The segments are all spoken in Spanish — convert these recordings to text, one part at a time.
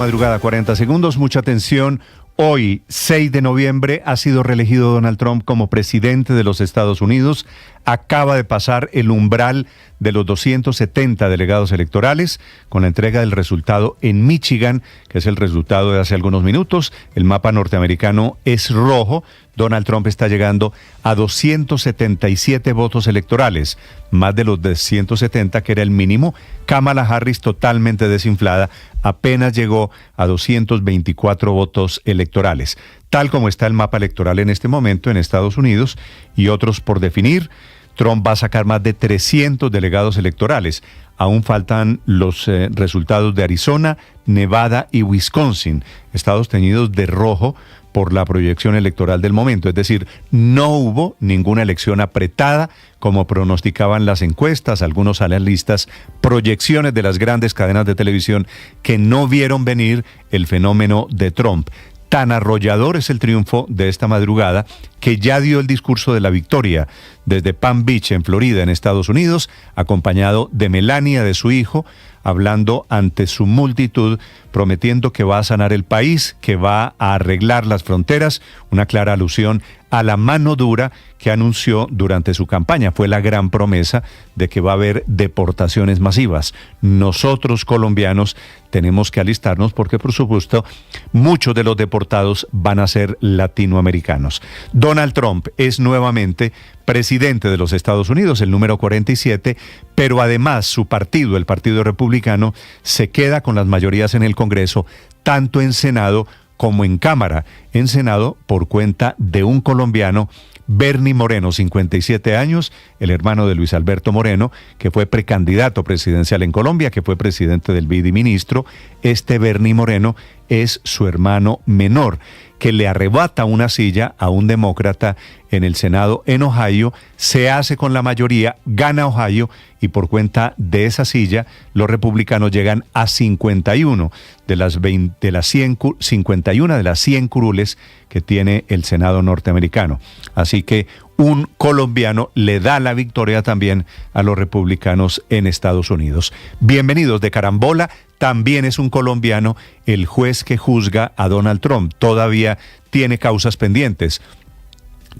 Madrugada, 40 segundos, mucha atención. Hoy, 6 de noviembre, ha sido reelegido Donald Trump como presidente de los Estados Unidos. Acaba de pasar el umbral de los 270 delegados electorales con la entrega del resultado en Michigan, que es el resultado de hace algunos minutos. El mapa norteamericano es rojo. Donald Trump está llegando a 277 votos electorales, más de los de 170 que era el mínimo. Kamala Harris, totalmente desinflada, apenas llegó a 224 votos electorales. Tal como está el mapa electoral en este momento en Estados Unidos y otros por definir, Trump va a sacar más de 300 delegados electorales. Aún faltan los resultados de Arizona, Nevada y Wisconsin, estados teñidos de rojo por la proyección electoral del momento. Es decir, no hubo ninguna elección apretada como pronosticaban las encuestas, algunos analistas, proyecciones de las grandes cadenas de televisión que no vieron venir el fenómeno de Trump. Tan arrollador es el triunfo de esta madrugada que ya dio el discurso de la victoria desde Palm Beach, en Florida, en Estados Unidos, acompañado de Melania, de su hijo, hablando ante su multitud, prometiendo que va a sanar el país, que va a arreglar las fronteras, una clara alusión a la mano dura que anunció durante su campaña. Fue la gran promesa de que va a haber deportaciones masivas. Nosotros, colombianos, tenemos que alistarnos porque, por supuesto, muchos de los deportados van a ser latinoamericanos. Donald Trump es nuevamente presidente de los Estados Unidos, el número 47, pero además su partido, el Partido Republicano, se queda con las mayorías en el Congreso, tanto en Senado como en Cámara. En Senado, por cuenta de un colombiano, Bernie Moreno, 57 años, el hermano de Luis Alberto Moreno, que fue precandidato presidencial en Colombia, que fue presidente del BID y ministro. Este Bernie Moreno es su hermano menor, que le arrebata una silla a un demócrata en el Senado en Ohio, se hace con la mayoría, gana Ohio y por cuenta de esa silla los republicanos llegan a 51 de las 51 de las 100 curules que tiene el Senado norteamericano. Así que un colombiano le da la victoria también a los republicanos en Estados Unidos. Bienvenidos de Carambola. También es un colombiano el juez que juzga a Donald Trump. Todavía tiene causas pendientes.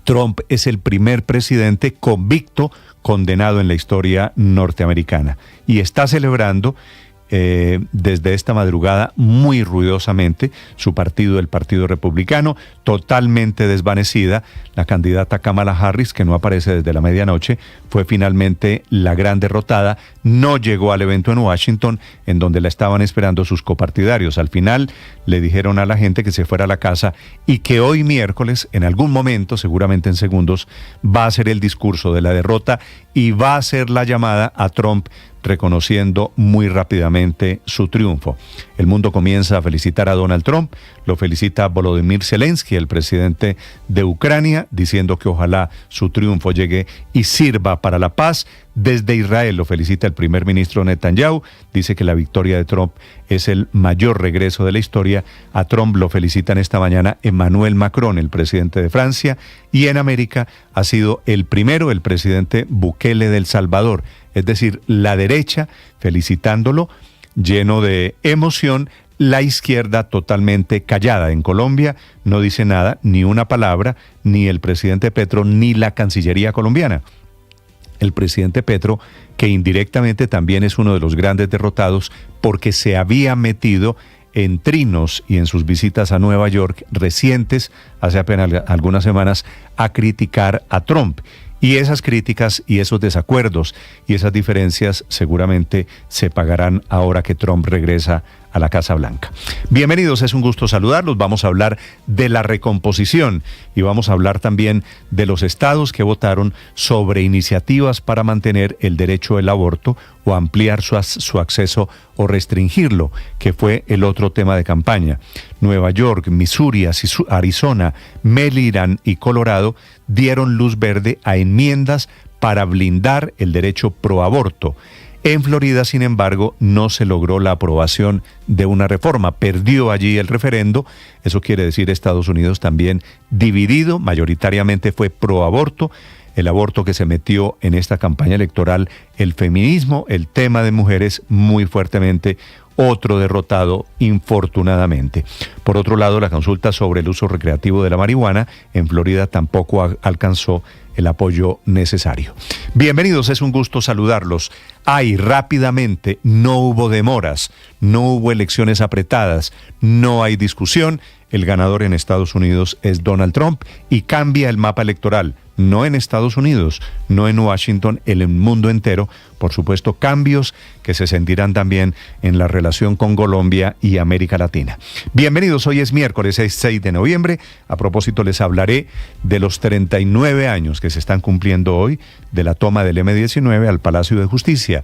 Trump es el primer presidente convicto, condenado en la historia norteamericana. Y está celebrando desde esta madrugada muy ruidosamente su partido, el Partido Republicano, totalmente desvanecida. La candidata Kamala Harris, que no aparece desde la medianoche, fue finalmente la gran derrotada. No llegó al evento en Washington, en donde la estaban esperando sus copartidarios. Al final le dijeron a la gente que se fuera a la casa y que hoy miércoles, en algún momento, seguramente en segundos, va a ser el discurso de la derrota y va a ser la llamada a Trump, reconociendo muy rápidamente su triunfo. El mundo comienza a felicitar a Donald Trump, lo felicita Volodymyr Zelensky, el presidente de Ucrania, diciendo que ojalá su triunfo llegue y sirva para la paz. Desde Israel lo felicita el primer ministro Netanyahu, dice que la victoria de Trump es el mayor regreso de la historia. A Trump lo felicitan esta mañana Emmanuel Macron, el presidente de Francia, y en América ha sido el primero el presidente Bukele de El Salvador, es decir, la derecha felicitándolo, lleno de emoción. La izquierda totalmente callada. En Colombia no dice nada, ni una palabra, ni el presidente Petro, ni la Cancillería colombiana. El presidente Petro, que indirectamente también es uno de los grandes derrotados porque se había metido en trinos y en sus visitas a Nueva York recientes, hace apenas algunas semanas, a criticar a Trump. Y esas críticas y esos desacuerdos y esas diferencias seguramente se pagarán ahora que Trump regresa a la Casa Blanca. Bienvenidos, es un gusto saludarlos. Vamos a hablar de la recomposición y vamos a hablar también de los estados que votaron sobre iniciativas para mantener el derecho al aborto o ampliar su acceso o restringirlo, que fue el otro tema de campaña. Nueva York, Missouri, Arizona, Maryland y Colorado dieron luz verde a enmiendas para blindar el derecho pro aborto. En Florida, sin embargo, no se logró la aprobación de una reforma. Perdió allí el referendo. Eso quiere decir Estados Unidos también dividido. Mayoritariamente fue pro aborto. El aborto que se metió en esta campaña electoral, el feminismo, el tema de mujeres muy fuertemente. otro derrotado, infortunadamente. Por otro lado, la consulta sobre el uso recreativo de la marihuana en Florida tampoco alcanzó el apoyo necesario. Bienvenidos, es un gusto saludarlos. Rápidamente, no hubo demoras, no hubo elecciones apretadas, no hay discusión. El ganador en Estados Unidos es Donald Trump y cambia el mapa electoral, no en Estados Unidos, no en Washington, en el mundo entero. Por supuesto, cambios que se sentirán también en la relación con Colombia y América Latina. Bienvenidos, hoy es miércoles 6 de noviembre. A propósito, les hablaré de los 39 años que se están cumpliendo hoy de la toma del M-19 al Palacio de Justicia.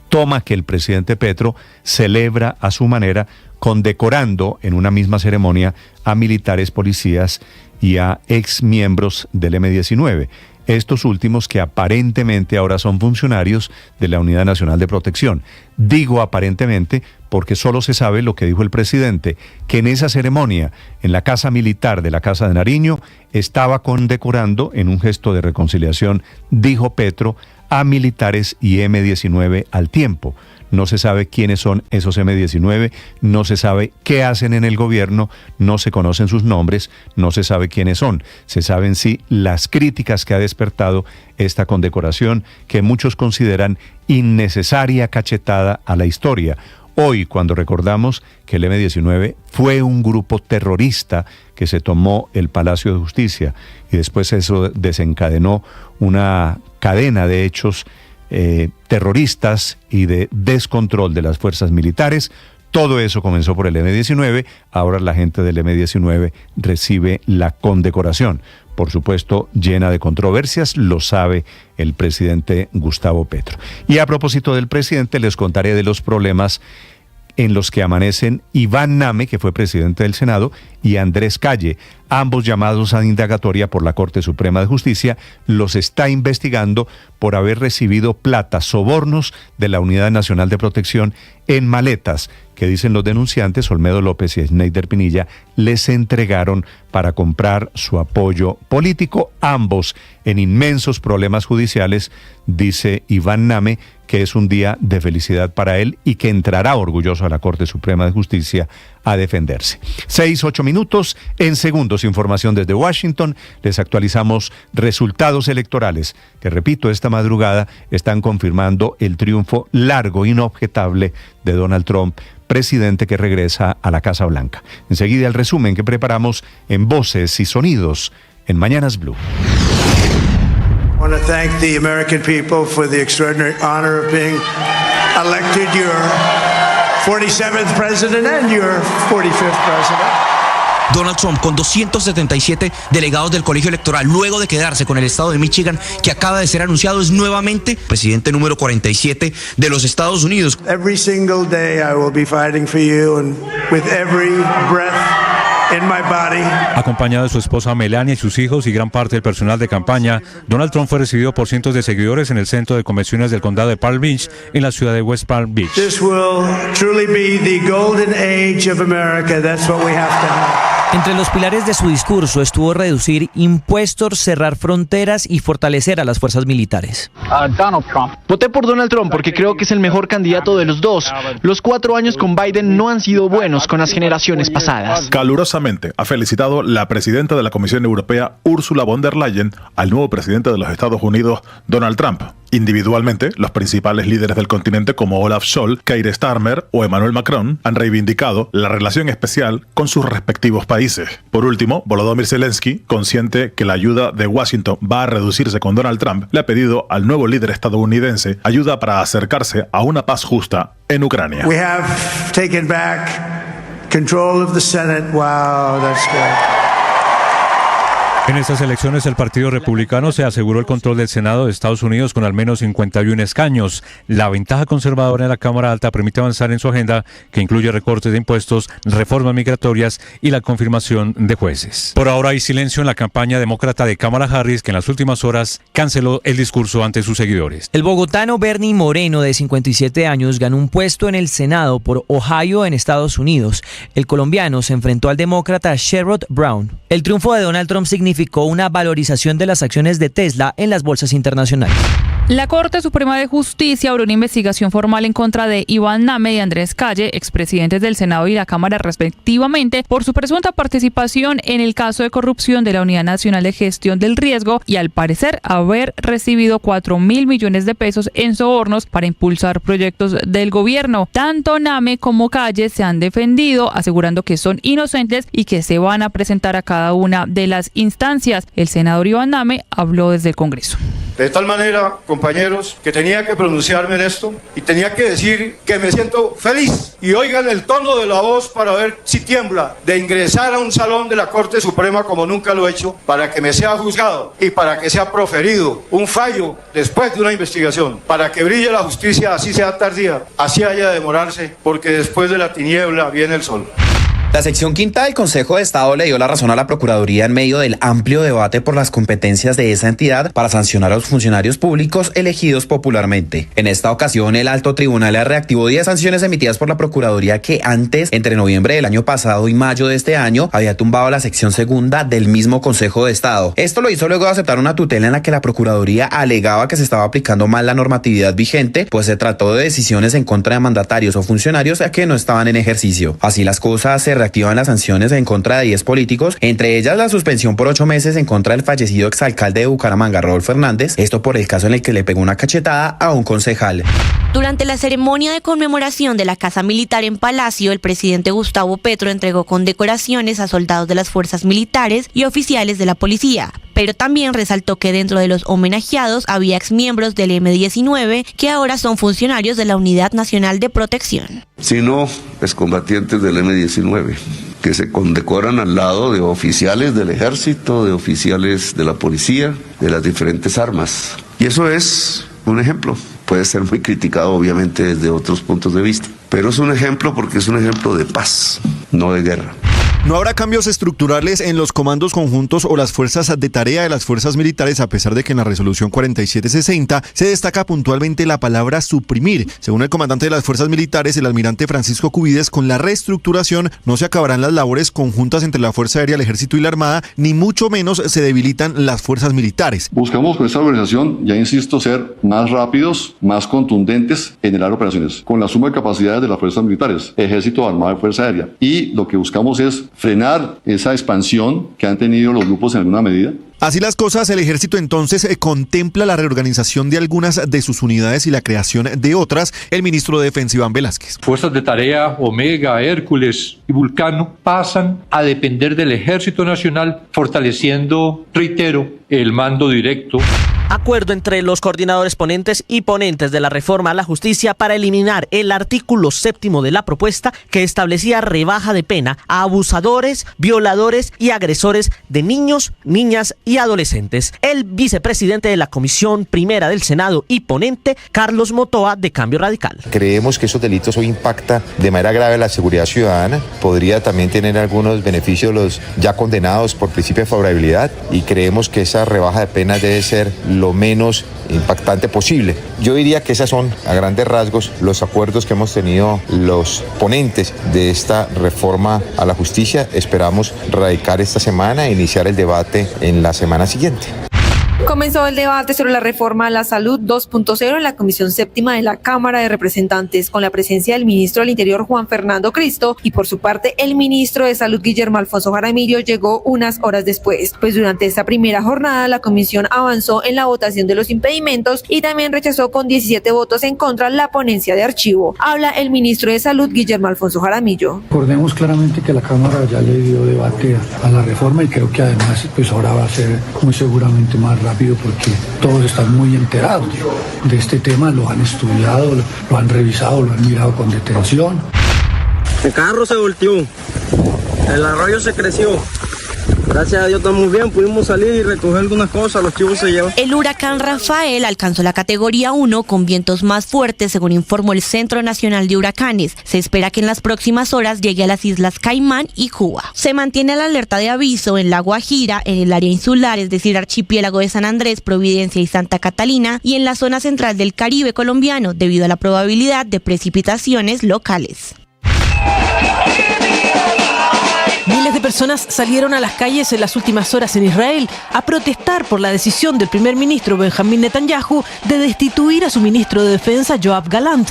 Toma que el presidente Petro celebra a su manera, condecorando en una misma ceremonia a militares, policías y a exmiembros del M-19. Estos últimos que aparentemente ahora son funcionarios de la Unidad Nacional de Protección. Digo aparentemente porque solo se sabe lo que dijo el presidente, que en esa ceremonia, en la Casa Militar de la Casa de Nariño, estaba condecorando en un gesto de reconciliación, dijo Petro, a militares y M-19 al tiempo. No se sabe quiénes son esos M-19, no se sabe qué hacen en el gobierno, no se conocen sus nombres, no se sabe quiénes son. Se saben sí las críticas que ha despertado esta condecoración, que muchos consideran innecesaria cachetada a la historia. Hoy, cuando recordamos que el M-19 fue un grupo terrorista que se tomó el Palacio de Justicia y después eso desencadenó una cadena de hechos terroristas y de descontrol de las fuerzas militares. Todo eso comenzó por el M-19, ahora la gente del M-19 recibe la condecoración. Por supuesto, llena de controversias, lo sabe el presidente Gustavo Petro. Y a propósito del presidente, les contaré de los problemas en los que amanecen Iván Name, que fue presidente del Senado, y Andrés Calle, ambos llamados a indagatoria por la Corte Suprema de Justicia. Los está investigando por haber recibido plata, sobornos de la Unidad Nacional de Protección en maletas que, dicen los denunciantes, Olmedo López y Sneider Pinilla, les entregaron para comprar su apoyo político, ambos en inmensos problemas judiciales. Dice Iván Name que es un día de felicidad para él y que entrará orgulloso a la Corte Suprema de Justicia a defenderse. 6-8 minutos, en segundos, información desde Washington. Les actualizamos resultados electorales que, repito, esta madrugada están confirmando el triunfo largo, inobjetable de Donald Trump, presidente que regresa a la Casa Blanca. Enseguida el resumen que preparamos en Voces y Sonidos en Mañanas Blue. I want to thank the American people for the extraordinary honor of being elected your 47th president and your 45th president. Donald Trump, con 277 delegados del colegio electoral, luego de quedarse con el estado de Michigan, que acaba de ser anunciado, es nuevamente presidente número 47 de los Estados Unidos. Every single day I will be fighting for you, and with every breath in my body. Acompañado de su esposa Melania y sus hijos y gran parte del personal de campaña, Donald Trump fue recibido por cientos de seguidores en el centro de convenciones del condado de Palm Beach, en la ciudad de West Palm Beach. This will truly be the golden age of America. That's what we have to have. Entre los pilares de su discurso estuvo reducir impuestos, cerrar fronteras y fortalecer a las fuerzas militares. Donald Trump. Voté por Donald Trump porque creo que es el mejor candidato de los dos. Los 4 años con Biden no han sido buenos con las generaciones pasadas. Calurosamente ha felicitado la presidenta de la Comisión Europea, Ursula von der Leyen, al nuevo presidente de los Estados Unidos, Donald Trump. Individualmente, los principales líderes del continente como Olaf Scholz, Keir Starmer o Emmanuel Macron han reivindicado la relación especial con sus respectivos países. Por último, Volodymyr Zelensky, consciente que la ayuda de Washington va a reducirse con Donald Trump, le ha pedido al nuevo líder estadounidense ayuda para acercarse a una paz justa en Ucrania. We have taken back control of the Senate. Wow, that's good. En estas elecciones, el Partido Republicano se aseguró el control del Senado de Estados Unidos con al menos 51 escaños. La ventaja conservadora en la Cámara Alta permite avanzar en su agenda, que incluye recortes de impuestos, reformas migratorias y la confirmación de jueces. Por ahora hay silencio en la campaña demócrata de Kamala Harris, que en las últimas horas canceló el discurso ante sus seguidores. El bogotano Bernie Moreno, de 57 años, ganó un puesto en el Senado por Ohio, en Estados Unidos. El colombiano se enfrentó al demócrata Sherrod Brown. El triunfo de Donald Trump significó una valorización de las acciones de Tesla en las bolsas internacionales. La Corte Suprema de Justicia abrió una investigación formal en contra de Iván Name y Andrés Calle, expresidentes del Senado y la Cámara respectivamente, por su presunta participación en el caso de corrupción de la Unidad Nacional de Gestión del Riesgo y al parecer haber recibido 4.000 millones de pesos en sobornos para impulsar proyectos del gobierno. Tanto Name como Calle se han defendido, asegurando que son inocentes y que se van a presentar a cada una de las instancias. El senador Iván Name habló desde el Congreso. De tal manera, compañeros, que tenía que pronunciarme en esto y tenía que decir que me siento feliz. Y oigan el tono de la voz para ver si tiembla, de ingresar a un salón de la Corte Suprema como nunca lo he hecho, para que me sea juzgado y para que sea proferido un fallo después de una investigación, para que brille la justicia, así sea tardía, así haya de demorarse, porque después de la tiniebla viene el sol. La sección quinta del Consejo de Estado le dio la razón a la Procuraduría en medio del amplio debate por las competencias de esa entidad para sancionar a los funcionarios públicos elegidos popularmente. En esta ocasión, el Alto Tribunal reactivó 10 sanciones emitidas por la Procuraduría que antes, entre noviembre del año pasado y mayo de este año, había tumbado la sección segunda del mismo Consejo de Estado. Esto lo hizo luego de aceptar una tutela en la que la Procuraduría alegaba que se estaba aplicando mal la normatividad vigente, pues se trató de decisiones en contra de mandatarios o funcionarios que no estaban en ejercicio. Así las cosas, se reactivan las sanciones en contra de 10 políticos, entre ellas la suspensión por 8 meses en contra del fallecido exalcalde de Bucaramanga, Rodolfo Hernández, esto por el caso en el que le pegó una cachetada a un concejal. Durante la ceremonia de conmemoración de la Casa Militar en Palacio, el presidente Gustavo Petro entregó condecoraciones a soldados de las fuerzas militares y oficiales de la policía, pero también resaltó que dentro de los homenajeados había exmiembros del M-19 que ahora son funcionarios de la Unidad Nacional de Protección. Sino excombatientes del M-19, que se condecoran al lado de oficiales del ejército, de oficiales de la policía, de las diferentes armas. Y eso es un ejemplo. Puede ser muy criticado, obviamente, desde otros puntos de vista, pero es un ejemplo porque es un ejemplo de paz, no de guerra. No habrá cambios estructurales en los comandos conjuntos o las fuerzas de tarea de las fuerzas militares, a pesar de que en la resolución 4760 se destaca puntualmente la palabra suprimir. Según el comandante de las fuerzas militares, el almirante Francisco Cubides, con la reestructuración no se acabarán las labores conjuntas entre la Fuerza Aérea, el Ejército y la Armada, ni mucho menos se debilitan las fuerzas militares. Buscamos con esta organización, ya insisto, ser más rápidos, más contundentes en generar operaciones, con la suma de capacidades de las fuerzas militares, Ejército, Armada y Fuerza Aérea. Y lo que buscamos es frenar esa expansión que han tenido los grupos en alguna medida. Así las cosas, el ejército entonces contempla la reorganización de algunas de sus unidades y la creación de otras. El ministro de Defensa, Iván Velázquez. Fuerzas de tarea Omega, Hércules y Vulcano pasan a depender del Ejército Nacional, fortaleciendo, reitero, el mando directo. Acuerdo entre los coordinadores ponentes y ponentes de la reforma a la justicia para eliminar el artículo 7º de la propuesta que establecía rebaja de pena a abusadores, violadores y agresores de niños, niñas y adolescentes. El vicepresidente de la Comisión Primera del Senado y ponente, Carlos Motoa, de Cambio Radical. Creemos que esos delitos hoy impactan de manera grave la seguridad ciudadana. Podría también tener algunos beneficios los ya condenados por principio de favorabilidad y creemos que esa rebaja de penas debe ser lo menos impactante posible. Yo diría que esas son, a grandes rasgos, los acuerdos que hemos tenido los ponentes de esta reforma a la justicia. Esperamos radicar esta semana e iniciar el debate en la semana siguiente. Comenzó el debate sobre la reforma a la salud 2.0 en la Comisión Séptima de la Cámara de Representantes, con la presencia del ministro del Interior, Juan Fernando Cristo, y por su parte el ministro de Salud, Guillermo Alfonso Jaramillo, llegó unas horas después. Pues durante esta primera jornada la comisión avanzó en la votación de los impedimentos y también rechazó con 17 votos en contra la ponencia de archivo. Habla el ministro de Salud, Guillermo Alfonso Jaramillo. Recordemos claramente que la Cámara ya le dio debate a la reforma y creo que además pues ahora va a ser muy seguramente más rápido porque todos están muy enterados de este tema, lo han estudiado, lo han revisado, lo han mirado con detención. El carro se volteó, el arroyo se creció. Gracias a Dios estamos bien, pudimos salir y recoger algunas cosas, los chivos se llevan. El huracán Rafael alcanzó la categoría 1 con vientos más fuertes, según informó el Centro Nacional de Huracanes. Se espera que en las próximas horas llegue a las islas Caimán y Cuba. Se mantiene la alerta de aviso en La Guajira, en el área insular, es decir, archipiélago de San Andrés, Providencia y Santa Catalina, y en la zona central del Caribe colombiano, debido a la probabilidad de precipitaciones locales. Miles de personas personas salieron a las calles en las últimas horas en Israel a protestar por la decisión del primer ministro Benjamín Netanyahu de destituir a su ministro de Defensa Yoav Gallant.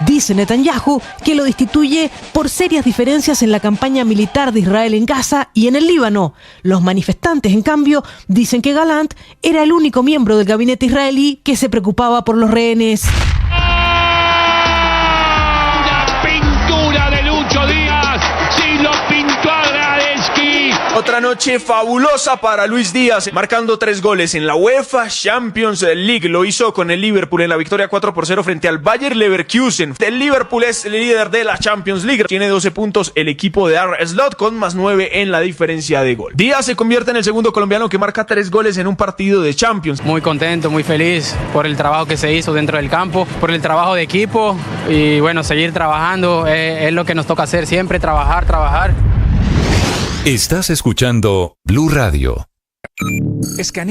Dice Netanyahu que lo destituye por serias diferencias en la campaña militar de Israel en Gaza y en el Líbano. Los manifestantes, en cambio, dicen que Gallant era el único miembro del gabinete israelí que se preocupaba por los rehenes. Otra noche fabulosa para Luis Díaz, marcando 3 goles en la UEFA Champions League. Lo hizo con el Liverpool en la victoria 4-0 frente al Bayer Leverkusen. El Liverpool es el líder de la Champions League. Tiene 12 puntos el equipo de Arne Slot con +9 en la diferencia de gol. Díaz se convierte en el segundo colombiano que marca 3 goles en un partido de Champions. Muy contento, muy feliz por el trabajo que se hizo dentro del campo, por el trabajo de equipo y bueno, seguir trabajando es lo que nos toca hacer siempre, trabajar. Estás escuchando Blue Radio. Escanea